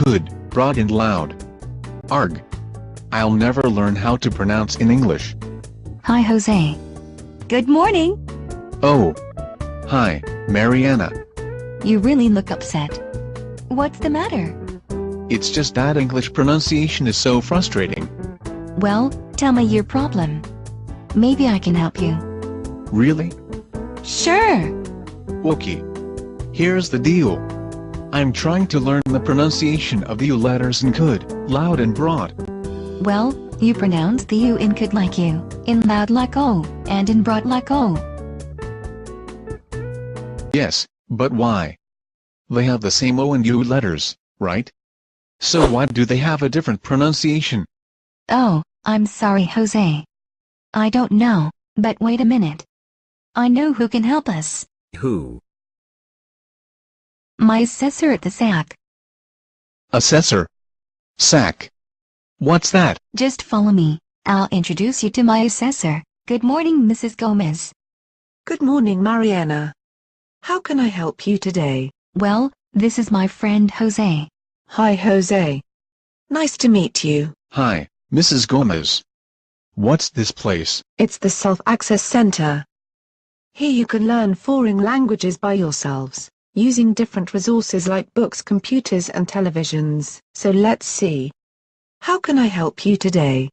could, brought and loud. Arg. I'll never learn how to pronounce in English. Hi Jose. Good morning. Oh. Hi, Mariana. You really look upset. What's the matter? It's just that English pronunciation is so frustrating. Well, tell me your problem. Maybe I can help you. Really? Sure. Okay. Here's the deal. I'm trying to learn the pronunciation of the U letters in could, loud and broad. Well, you pronounce the U in could like U, in loud like O, and in broad like O. Yes, but why? They have the same O and U letters, right? So why do they have a different pronunciation? Oh, I'm sorry Jose. I don't know, but wait a minute. I know who can help us. Who? My assessor at the SAC. Assessor. SAC. What's that? Just follow me. I'll introduce you to my assessor. Good morning, Mrs. Gomez. Good morning, Mariana. How can I help you today? Well, this is my friend Jose. Hi, Jose. Nice to meet you. Hi, Mrs. Gomez. What's this place? It's the Self-Access Center. Here you can learn foreign languages by yourselves, using different resources like books, computers and televisions. So let's see. How can I help you today?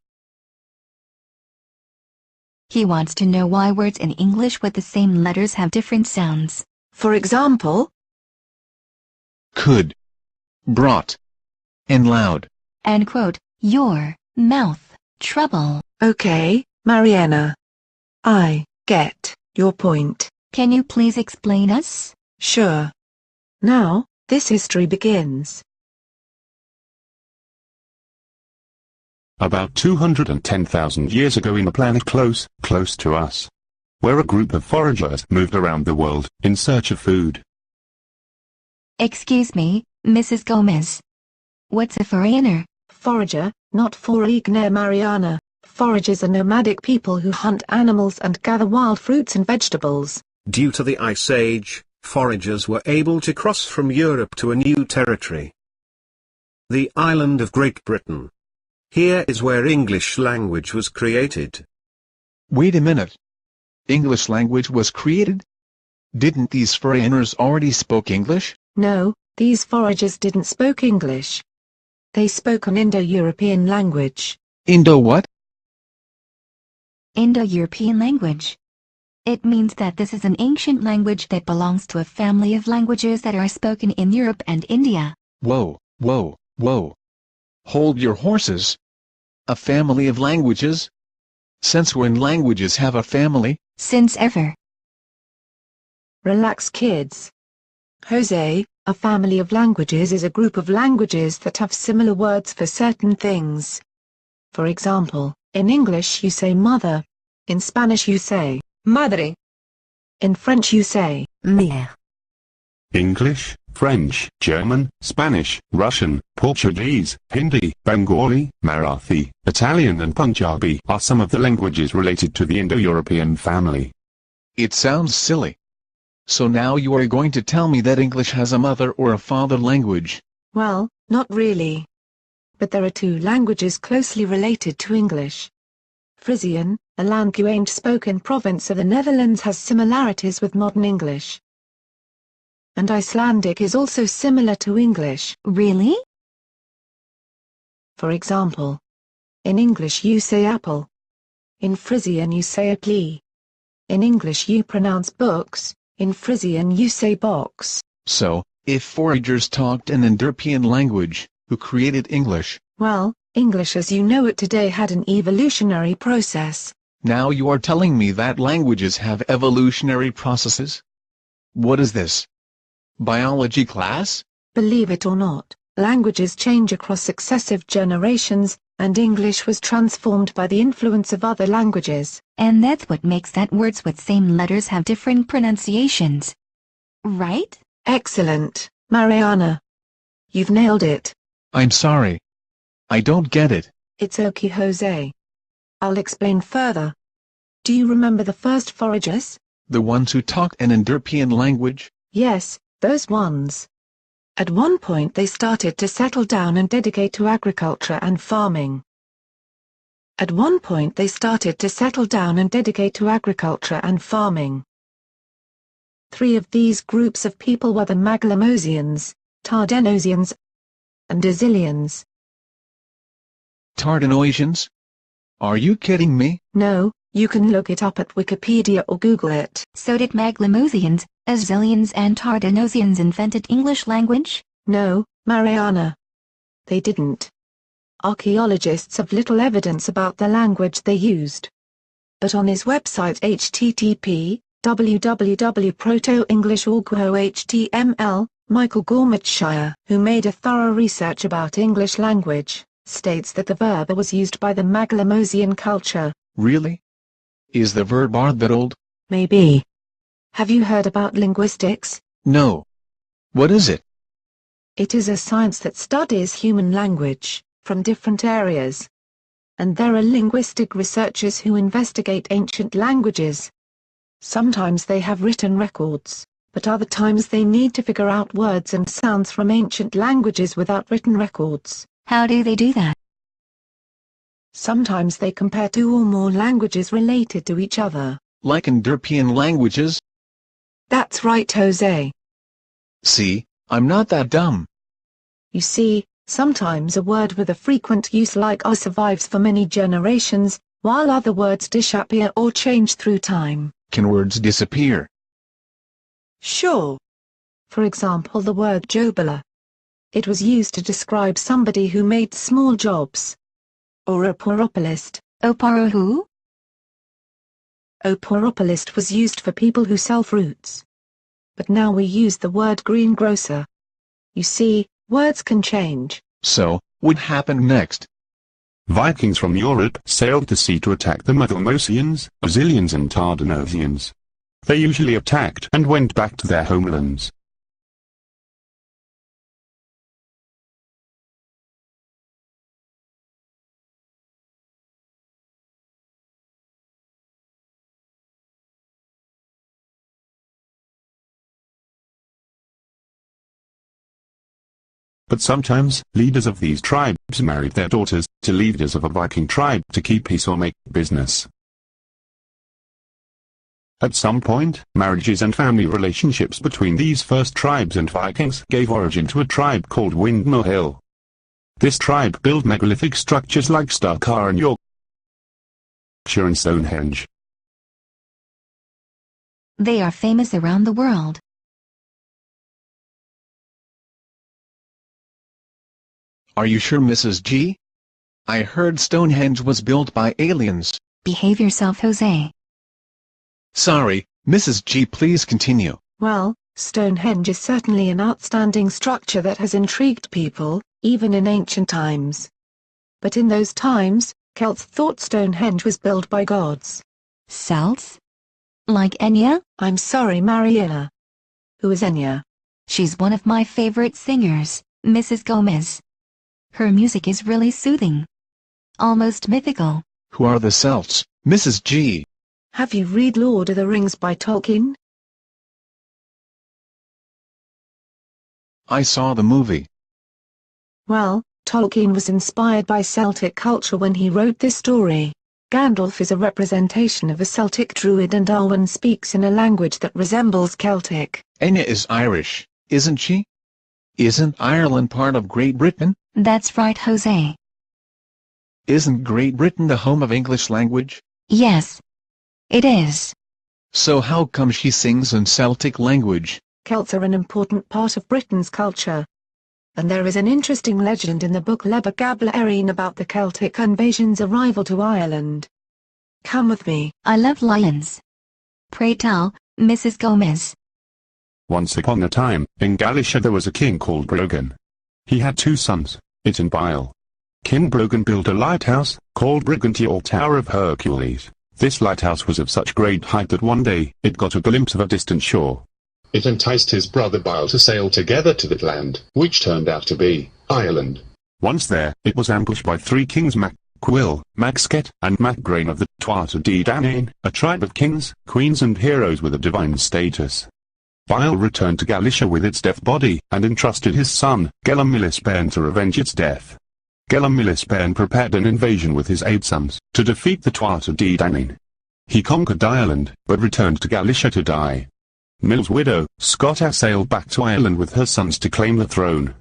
He wants to know why words in English with the same letters have different sounds. For example, Could, brought, and loud. And quote, your mouth trouble. okay, Mariana. I get your point. Can you please explain us? Sure. Now, this history begins. About 210,000 years ago in a planet close to us, where a group of foragers moved around the world in search of food. Excuse me, Mrs. Gomez. What's a foreigner? Forager, not foreigner, Mariana. Foragers are nomadic people who hunt animals and gather wild fruits and vegetables. Due to the Ice Age, foragers were able to cross from Europe to a new territory, the island of Great Britain. Here is where English language was created. Wait a minute. English language was created? Didn't these foreigners already spoke English? No, these foragers didn't speak English. They spoke an Indo-European language. Indo what? Indo-European language. It means that this is an ancient language that belongs to a family of languages that are spoken in Europe and India. Whoa, whoa, whoa. Hold your horses. A family of languages? Since when languages have a family? Since ever. Relax, kids. Jose, a family of languages is a group of languages that have similar words for certain things. For example, in English you say mother. In Spanish you say madre. In French you say mère. English, French, German, Spanish, Russian, Portuguese, Hindi, Bengali, Marathi, Italian and Punjabi are some of the languages related to the Indo-European family. It sounds silly. So now you are going to tell me that English has a mother or a father language? Well, not really. But there are two languages closely related to English. Frisian, a language spoken province of the Netherlands, has similarities with modern English. And Icelandic is also similar to English. Really? For example, in English you say apple. In Frisian you say apple. In English you pronounce books, in Frisian you say box. So, if foragers talked an Indo-European language, who created English? Well, English as you know it today had an evolutionary process. Now you are telling me that languages have evolutionary processes? What is this? Biology class? Believe it or not, languages change across successive generations, and English was transformed by the influence of other languages. And that's what makes that words with same letters have different pronunciations. Right? Excellent, Mariana. You've nailed it. I'm sorry. I don't get it. It's okay, Jose. I'll explain further. Do you remember the first foragers? The ones who talked an Indo-European language? Yes, those ones. At one point they started to settle down and dedicate to agriculture and farming. At one point they started to settle down and dedicate to agriculture and farming. 3 of these groups of people were the Maglemosians, Tardenosians, and Dasilians. Tardenoisians? Are you kidding me? No, you can look it up at Wikipedia or Google it. So did Maglemosians, Azilians and Tardenosians invented English language? No, Mariana. They didn't. Archaeologists have little evidence about the language they used. But on his website http://www.protoenglish.org/html, Michael Gormatshire, who made a thorough research about English language, states that the verb was used by the Maglemosian culture. Really? Is the verb are that old? Maybe. Have you heard about linguistics? No. What is it? It is a science that studies human language, from different areas. And there are linguistic researchers who investigate ancient languages. Sometimes they have written records, but other times they need to figure out words and sounds from ancient languages without written records. How do they do that? Sometimes they compare 2 or more languages related to each other. Like Indo-European languages? That's right, Jose. See, I'm not that dumb. You see, sometimes a word with a frequent use like "are" survives for many generations, while other words disappear or change through time. Can words disappear? Sure. For example, the word jobber. It was used to describe somebody who made small jobs. Or oporopalist. Oparo who? Oporopalist was used for people who sell fruits. But now we use the word greengrocer. You see, words can change. So, what happened next? Vikings from Europe sailed to sea to attack the Maglemosians, Azilians and Tardenosians. They usually attacked and went back to their homelands. But sometimes, leaders of these tribes married their daughters to leaders of a Viking tribe to keep peace or make business. At some point, marriages and family relationships between these first tribes and Vikings gave origin to a tribe called Windmill Hill. This tribe built megalithic structures like Stakar and Yorkshire and Stonehenge. They are famous around the world. Are you sure, Mrs. G? I heard Stonehenge was built by aliens. Behave yourself, Jose. Sorry, Mrs. G, please continue. Well, Stonehenge is certainly an outstanding structure that has intrigued people, even in ancient times. But in those times, Celts thought Stonehenge was built by gods. Celts? Like Enya? I'm sorry, Mariana. Who is Enya? She's one of my favorite singers, Mrs. Gomez. Her music is really soothing. Almost mythical. Who are the Celts, Mrs. G? Have you read Lord of the Rings by Tolkien? I saw the movie. Well, Tolkien was inspired by Celtic culture when he wrote this story. Gandalf is a representation of a Celtic druid and Arwen speaks in a language that resembles Celtic. Enya is Irish, isn't she? Isn't Ireland part of Great Britain? That's right, Jose. Isn't Great Britain the home of English language? Yes. It is. So how come she sings in Celtic language? Celts are an important part of Britain's culture. And there is an interesting legend in the book Lebor Gabla Erin about the Celtic invasion's arrival to Ireland. Come with me. I love lions. Pray tell, Mrs. Gomez. Once upon a time, in Galicia there was a king called Brogan. He had 2 sons, It and Bile. King Brogan built a lighthouse, called Brigantia or Tower of Hercules. This lighthouse was of such great height that one day, it got a glimpse of a distant shore. It enticed his brother Bile to sail together to that land, which turned out to be Ireland. Once there, it was ambushed by 3 kings Mac Quill, Macsket, and Macgrain of the Tuatha De Danann, a tribe of kings, queens and heroes with a divine status. Bile returned to Galicia with its deaf body, and entrusted his son, Gelamilisben, to revenge its death. Gelamilisben prepared an invasion with his 8 sons, to defeat the Tuatha De Danann. He conquered Ireland, but returned to Galicia to die. Mill's widow, Scotta, sailed back to Ireland with her sons to claim the throne.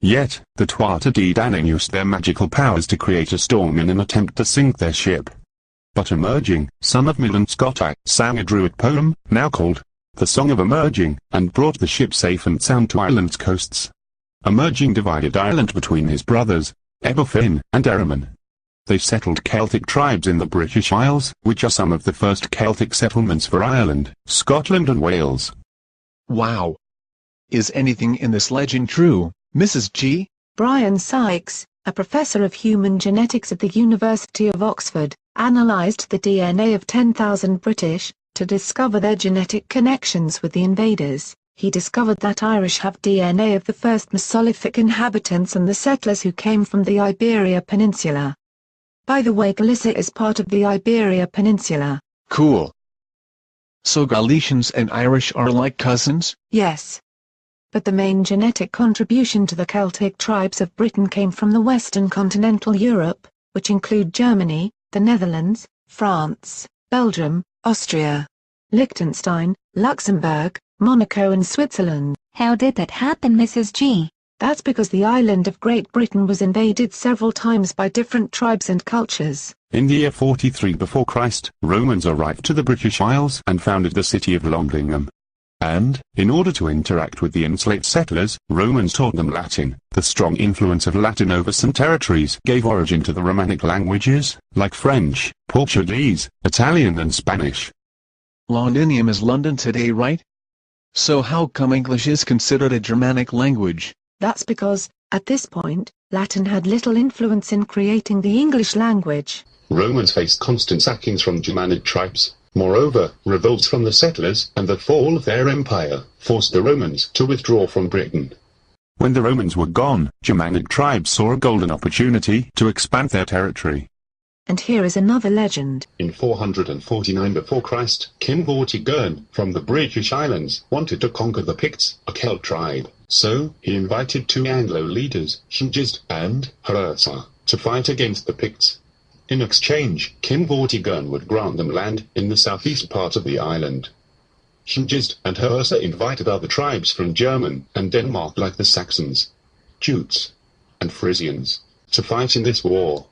Yet, the Tuatha De Danann used their magical powers to create a storm in an attempt to sink their ship. But emerging, son of Mill and Scotta, sang a druid poem, now called The Song of Emerging, and brought the ship safe and sound to Ireland's coasts. Emerging divided Ireland between his brothers, Eberfin and Erimon. They settled Celtic tribes in the British Isles, which are some of the first Celtic settlements for Ireland, Scotland and Wales. Wow. Is anything in this legend true, Mrs. G? Brian Sykes, a professor of human genetics at the University of Oxford, analysed the DNA of 10,000 British, to discover their genetic connections with the invaders. He discovered that Irish have DNA of the first Mesolithic inhabitants and the settlers who came from the Iberia Peninsula. By the way, Galicia is part of the Iberia Peninsula. Cool. So Galicians and Irish are like cousins? Yes. But the main genetic contribution to the Celtic tribes of Britain came from the Western continental Europe, which include Germany, the Netherlands, France, Belgium, Austria, Liechtenstein, Luxembourg, Monaco and Switzerland. How did that happen, Mrs. G? That's because the island of Great Britain was invaded several times by different tribes and cultures. In the year 43 before Christ, Romans arrived to the British Isles and founded the city of Londingham. And, in order to interact with the enslaved settlers, Romans taught them Latin. The strong influence of Latin over some territories gave origin to the Romanic languages, like French, Portuguese, Italian and Spanish. Londinium is London today, right? So how come English is considered a Germanic language? That's because, at this point, Latin had little influence in creating the English language. Romans faced constant sackings from Germanic tribes. Moreover, revolts from the settlers and the fall of their empire forced the Romans to withdraw from Britain. When the Romans were gone, Germanic tribes saw a golden opportunity to expand their territory. And here is another legend. In 449 before Christ, King Vortigern from the British Islands wanted to conquer the Picts, a Celt tribe. So, he invited 2 Anglo leaders, Hengist and Hrursa, to fight against the Picts. In exchange, King Vortigern would grant them land in the southeast part of the island. Hengist and Hrursa invited other tribes from German and Denmark like the Saxons, Jutes, and Frisians, to fight in this war.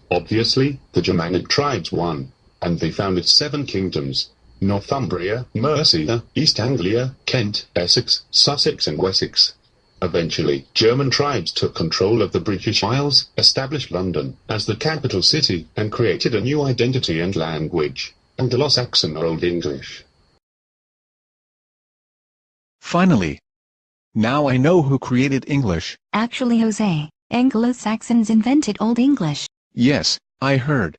Obviously, the Germanic tribes won, and they founded 7 kingdoms: Northumbria, Mercia, East Anglia, Kent, Essex, Sussex and Wessex. Eventually, German tribes took control of the British Isles, established London as the capital city, and created a new identity and language, Anglo-Saxon or Old English. Finally. Now I know who created English. Actually, Jose, Anglo-Saxons invented Old English. Yes, I heard.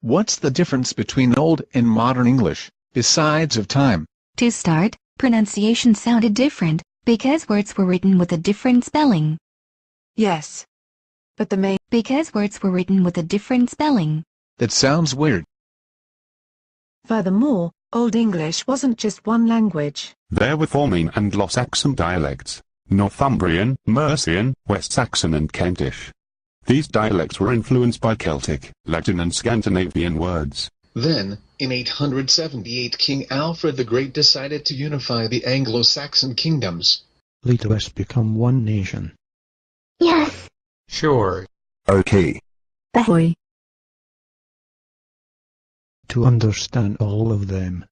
What's the difference between Old and Modern English, besides of time? To start, pronunciation sounded different, because words were written with a different spelling. Yes. But Because words were written with a different spelling. That sounds weird. Furthermore, Old English wasn't just one language. There were 4 main Anglo-Saxon dialects: Northumbrian, Mercian, West Saxon and Kentish. These dialects were influenced by Celtic, Latin and Scandinavian words. Then, in 878 King Alfred the Great decided to unify the Anglo-Saxon kingdoms. Let us become one nation. Yes. Sure. Okay. Ahoy. To understand all of them.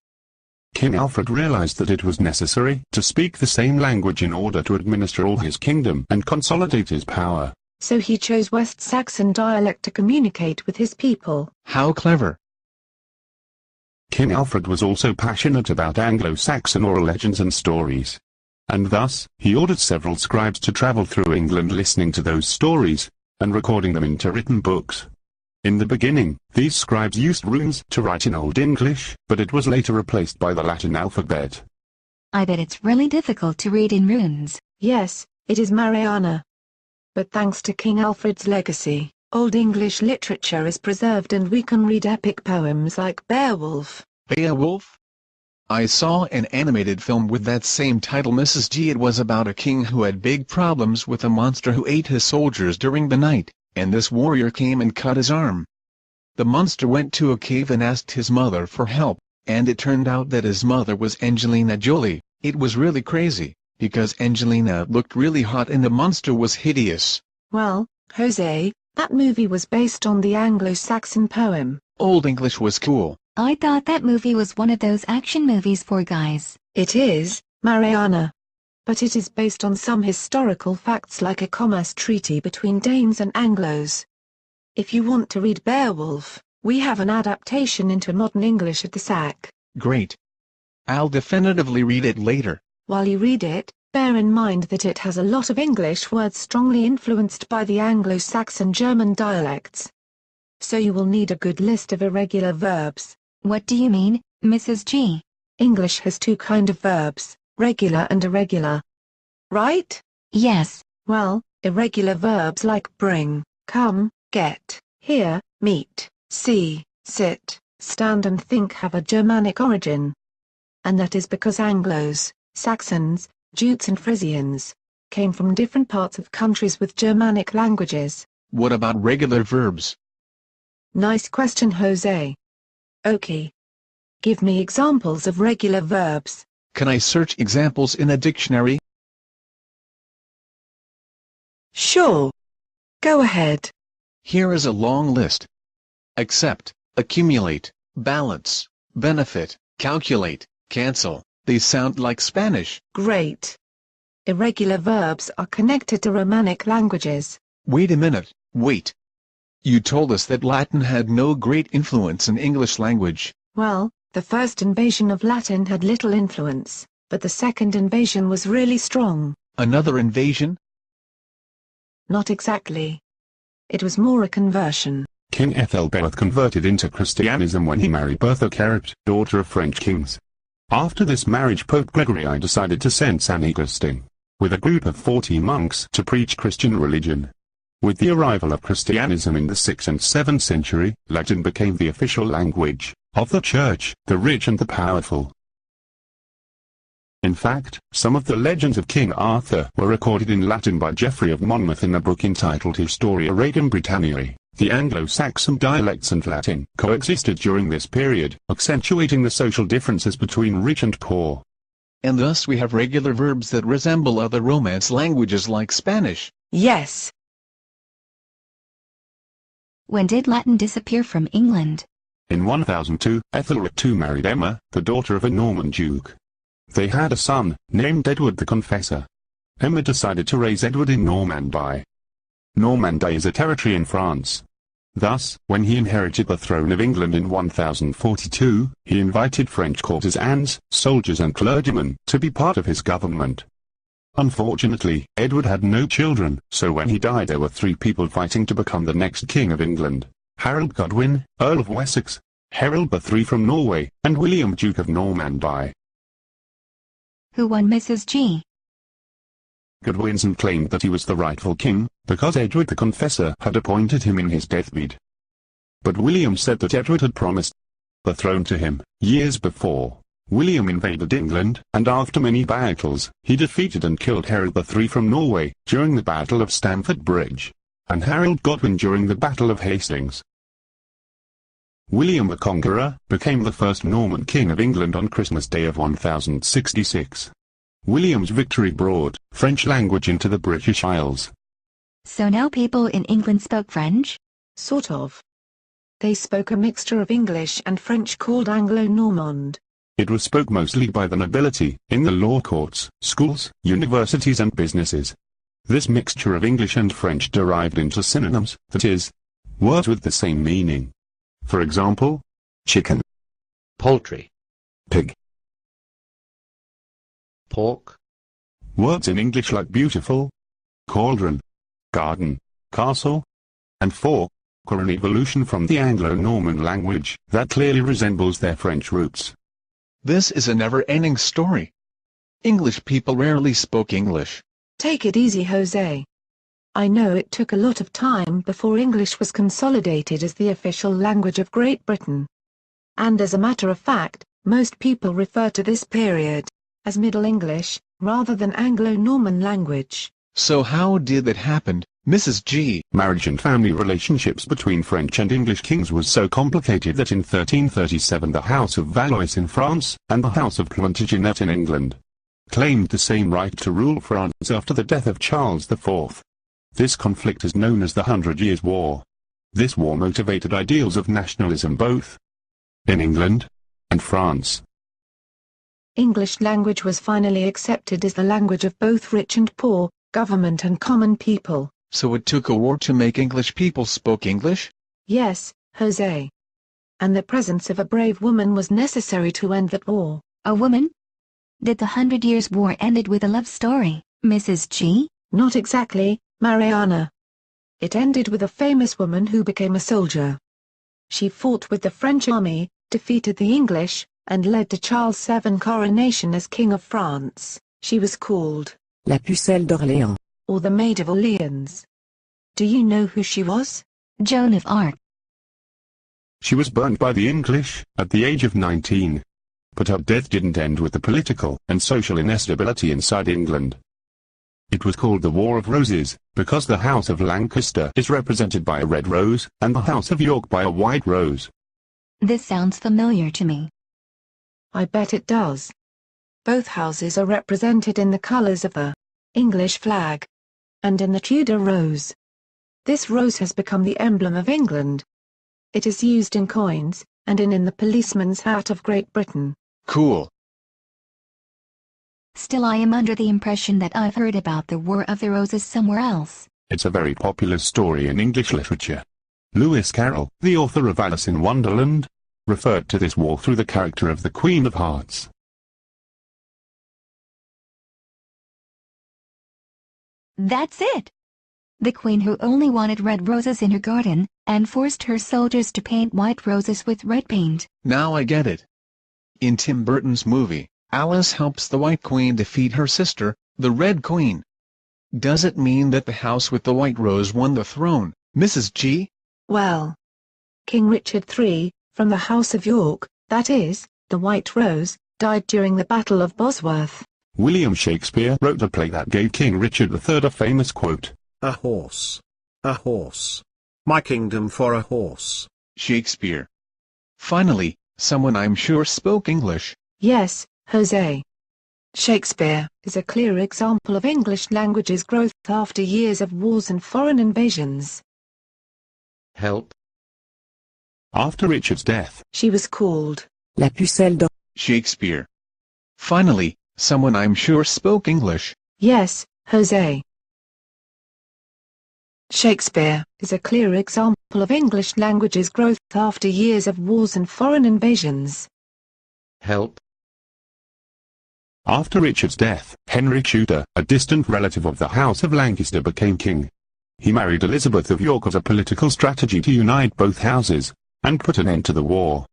King Alfred realized that it was necessary to speak the same language in order to administer all his kingdom and consolidate his power. So he chose West Saxon dialect to communicate with his people. How clever. King Alfred was also passionate about Anglo-Saxon oral legends and stories. And thus, he ordered several scribes to travel through England listening to those stories, and recording them into written books. In the beginning, these scribes used runes to write in Old English, but it was later replaced by the Latin alphabet. I bet it's really difficult to read in runes. Yes, it is, Mariana. But thanks to King Alfred's legacy, Old English literature is preserved and we can read epic poems like Beowulf. Beowulf? I saw an animated film with that same title, Mrs. G. It was about a king who had big problems with a monster who ate his soldiers during the night, and this warrior came and cut his arm. The monster went to a cave and asked his mother for help, and it turned out that his mother was Angelina Jolie. It was really crazy, because Angelina looked really hot and the monster was hideous. Well, Jose, that movie was based on the Anglo-Saxon poem. Old English was cool. I thought that movie was one of those action movies for guys. It is, Mariana. But it is based on some historical facts like a commerce treaty between Danes and Anglos. If you want to read Beowulf, we have an adaptation into modern English at the SAC. Great. I'll definitively read it later. While you read it, bear in mind that it has a lot of English words strongly influenced by the Anglo-Saxon German dialects. So you will need a good list of irregular verbs. What do you mean, Mrs. G? English has two kinds of verbs, regular and irregular. Right? Yes. Well, irregular verbs like bring, come, get, hear, meet, see, sit, stand and think have a Germanic origin. And that is because Anglos, Saxons, Jutes and Frisians came from different parts of countries with Germanic languages. What about regular verbs? Nice question, Jose. Okay. Give me examples of regular verbs. Can I search examples in a dictionary? Sure. Go ahead. Here is a long list. Accept, accumulate, balance, benefit, calculate, cancel. They sound like Spanish. Great. Irregular verbs are connected to Romanic languages. Wait a minute, wait. You told us that Latin had no great influence in English language. Well, the first invasion of Latin had little influence, but the second invasion was really strong. Another invasion? Not exactly. It was more a conversion. King Ethelbert converted into Christianism when he married Bertha Carrot, daughter of French kings. After this marriage, Pope Gregory I decided to send St. Augustine, with a group of 40 monks, to preach Christian religion. With the arrival of Christianism in the 6th and 7th century, Latin became the official language of the Church, the rich and the powerful. In fact, some of the legends of King Arthur were recorded in Latin by Geoffrey of Monmouth in a book entitled Historia Regum Britanniae. The Anglo-Saxon dialects and Latin coexisted during this period, accentuating the social differences between rich and poor. And thus we have regular verbs that resemble other Romance languages like Spanish. Yes. When did Latin disappear from England? In 1002, Ethelred II married Emma, the daughter of a Norman duke. They had a son, named Edward the Confessor. Emma decided to raise Edward in Normandy. Normandy is a territory in France. Thus, when he inherited the throne of England in 1042, he invited French courtesans, soldiers and clergymen to be part of his government. Unfortunately, Edward had no children, so when he died there were 3 people fighting to become the next king of England: Harold Godwin, Earl of Wessex, Harold III from Norway, and William, Duke of Normandy. Who won, Mrs. G? Godwinson claimed that he was the rightful king, because Edward the Confessor had appointed him in his deathbed. But William said that Edward had promised the throne to him years before. William invaded England, and after many battles, he defeated and killed Harold III from Norway during the Battle of Stamford Bridge, and Harold Godwin during the Battle of Hastings. William the Conqueror became the first Norman king of England on Christmas Day of 1066. William's victory brought French language into the British Isles. So now people in England spoke French? Sort of. They spoke a mixture of English and French called Anglo-Normand. It was spoke mostly by the nobility, in the law courts, schools, universities and businesses. This mixture of English and French derived into synonyms, that is, words with the same meaning. For example, chicken, poultry, pig, pork. Words in English like beautiful, cauldron, garden, castle, and fork are an evolution from the Anglo-Norman language that clearly resembles their French roots. This is a never-ending story. English people rarely spoke English. Take it easy, Jose. I know it took a lot of time before English was consolidated as the official language of Great Britain. And as a matter of fact, Most people refer to this period as Middle English, rather than Anglo-Norman language. So how did that happen, Mrs. G? Marriage and family relationships between French and English kings was so complicated that in 1337 the House of Valois in France, and the House of Plantagenet in England, claimed the same right to rule France after the death of Charles IV. This conflict is known as the 100 Years' War. This war motivated ideals of nationalism both in England and France. English language was finally accepted as the language of both rich and poor, government and common people. So it took a war to make English people spoke English? Yes, Jose. And the presence of a brave woman was necessary to end that war. A woman? Did the 100 Years' War ended with a love story, Mrs. G? Not exactly, Mariana. It ended with a famous woman who became a soldier. She fought with the French army, defeated the English, and led to Charles VII's coronation as King of France. She was called La Pucelle d'Orléans, or the Maid of Orleans. Do you know who she was? Joan of Arc. She was burnt by the English at the age of 19. But her death didn't end with the political and social instability inside England. It was called the War of Roses, because the House of Lancaster is represented by a red rose, and the House of York by a white rose. This sounds familiar to me. I bet it does. Both houses are represented in the colours of the English flag and in the Tudor rose. This rose has become the emblem of England. It is used in coins, and in the policeman's hat of Great Britain. Cool. Still, I am under the impression that I've heard about the War of the Roses somewhere else. It's a very popular story in English literature. Lewis Carroll, the author of Alice in Wonderland, referred to this war through the character of the Queen of Hearts. That's it! The queen who only wanted red roses in her garden, and forced her soldiers to paint white roses with red paint. Now I get it. In Tim Burton's movie, Alice helps the White Queen defeat her sister, the Red Queen. Does it mean that the house with the white rose won the throne, Mrs. G? Well, King Richard III, from the House of York, that is, the White Rose, died during the Battle of Bosworth. William Shakespeare wrote a play that gave King Richard III a famous quote. A horse. A horse. My kingdom for a horse. Shakespeare. Finally, someone I'm sure spoke English. Yes, Jose. Shakespeare is a clear example of English language's growth after years of wars and foreign invasions. Help. After Richard's death, She was called La Pucelle d'Orléans. Shakespeare. Finally, someone I'm sure spoke English. Yes, Jose. Shakespeare is a clear example of English language's growth after years of wars and foreign invasions. Help. after Richard's death, Henry Tudor, a distant relative of the House of Lancaster, became king. He married Elizabeth of York as a political strategy to unite both houses, and put an end to the war.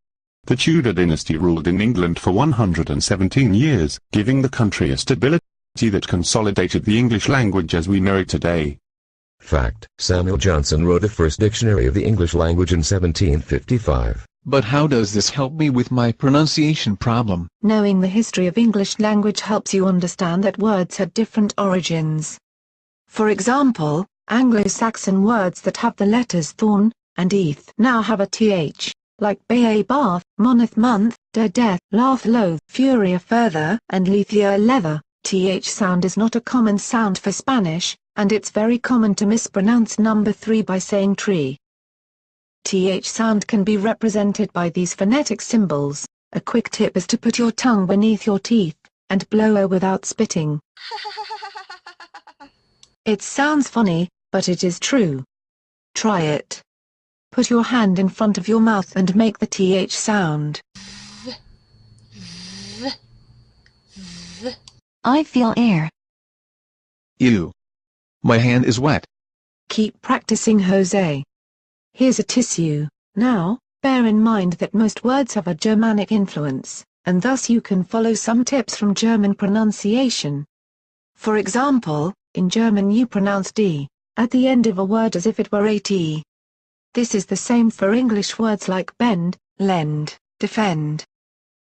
The Tudor dynasty ruled in England for 117 years, giving the country a stability that consolidated the English language as we know it today. Fact: Samuel Johnson wrote a first dictionary of the English language in 1755. But how does this help me with my pronunciation problem? Knowing the history of English language helps you understand that words had different origins. For example, Anglo-Saxon words that have the letters thorn and eth now have a th, like bay bath, moneth month, death, laugh loath, furia further, and lethia leather. Th sound is not a common sound for Spanish, and it's very common to mispronounce number 3 by saying tree. Th sound can be represented by these phonetic symbols. A quick tip is to put your tongue beneath your teeth, and blow without spitting. It sounds funny, but it is true. Try it. Put your hand in front of your mouth and make the th sound. I feel air. Ew. My hand is wet. Keep practicing, Jose. Here's a tissue. Now, bear in mind that most words have a Germanic influence, and thus you can follow some tips from German pronunciation. For example, in German you pronounce d at the end of a word as if it were a t. This is the same for English words like bend, lend, defend.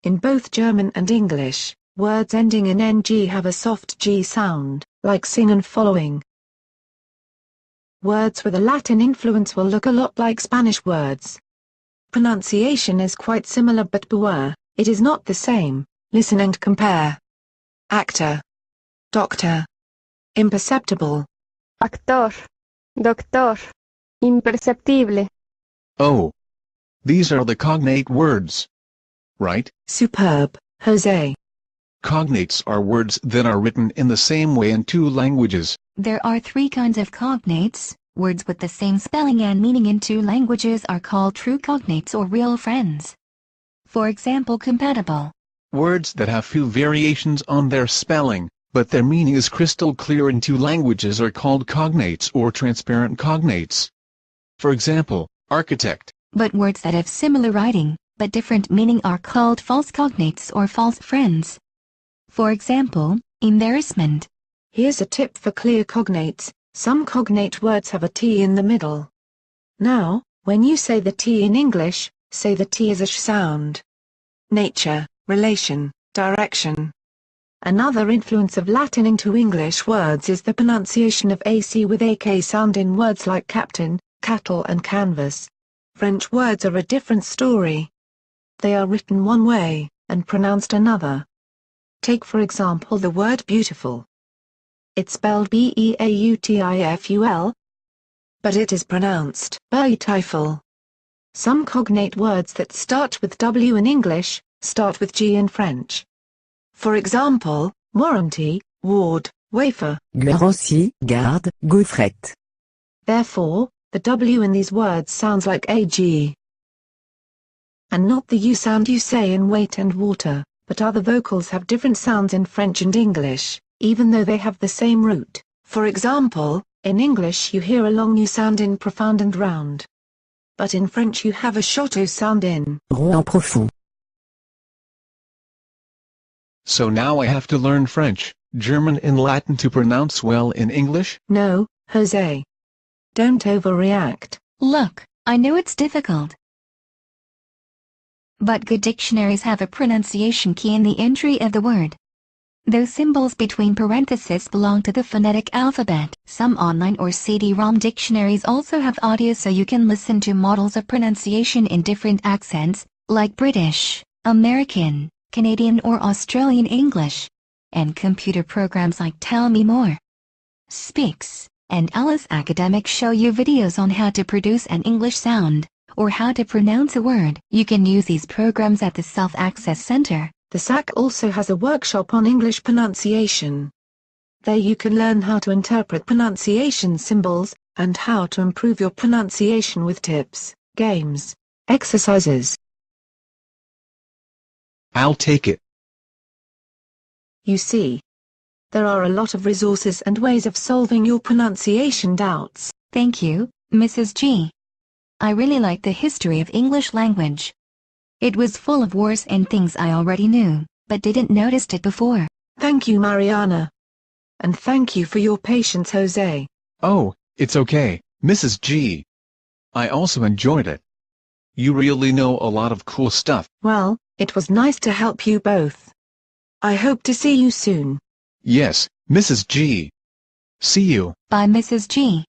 In both German and English, words ending in ng have a soft G sound, like sing and following. Words with a Latin influence will look a lot like Spanish words. Pronunciation is quite similar, but beware, it is not the same. Listen and compare. Actor. Doctor. Imperceptible. Actor. Doctor. Imperceptible. Oh. These are the cognate words. Right? Superb, Jose. Cognates are words that are written in the same way in two languages. There are three kinds of cognates. Words with the same spelling and meaning in two languages are called true cognates or real friends. For example, compatible. Words that have few variations on their spelling, but their meaning is crystal clear in two languages are called cognates or transparent cognates. For example, architect. But words that have similar writing, but different meaning are called false cognates or false friends. For example, embarrassment. Here's a tip for clear cognates. Some cognate words have a T in the middle. Now, when you say the T in English, say the T as a sh sound. Nature, relation, direction. Another influence of Latin into English words is the pronunciation of AC with AK sound in words like captain, cattle and canvas. French words are a different story. They are written one way, and pronounced another. Take for example the word beautiful. It's spelled B-E-A-U-T-I-F-U-L, but it is pronounced beautiful. Some cognate words that start with W in English, start with G in French. For example, warranty, ward, wafer. Garantie, garde, gaufrette. Therefore, the W in these words sounds like AG. And not the U sound you say in weight and water, but other vocals have different sounds in French and English, even though they have the same root. For example, in English you hear a long U sound in profound and round. But in French you have a short O sound in Rond en profond. So now I have to learn French, German and Latin to pronounce well in English? No, Jose. Don't overreact. Look, I know it's difficult. But good dictionaries have a pronunciation key in the entry of the word. Those symbols between parentheses belong to the phonetic alphabet. Some online or CD-ROM dictionaries also have audio so you can listen to models of pronunciation in different accents, like British, American, Canadian or Australian English. And computer programs like Tell Me More, Speaks, and Alice Academic show you videos on how to produce an English sound, or how to pronounce a word. You can use these programs at the Self-Access Center. The SAC also has a workshop on English pronunciation. There you can learn how to interpret pronunciation symbols, and how to improve your pronunciation with tips, games, exercises. I'll take it. You see, there are a lot of resources and ways of solving your pronunciation doubts. Thank you, Mrs. G. I really like the history of English language. It was full of wars and things I already knew, but didn't notice it before. Thank you, Mariana. And thank you for your patience, Jose. Oh, it's okay, Mrs. G. I also enjoyed it. You really know a lot of cool stuff. Well, it was nice to help you both. I hope to see you soon. Yes, Mrs. G. See you. Bye, Mrs. G.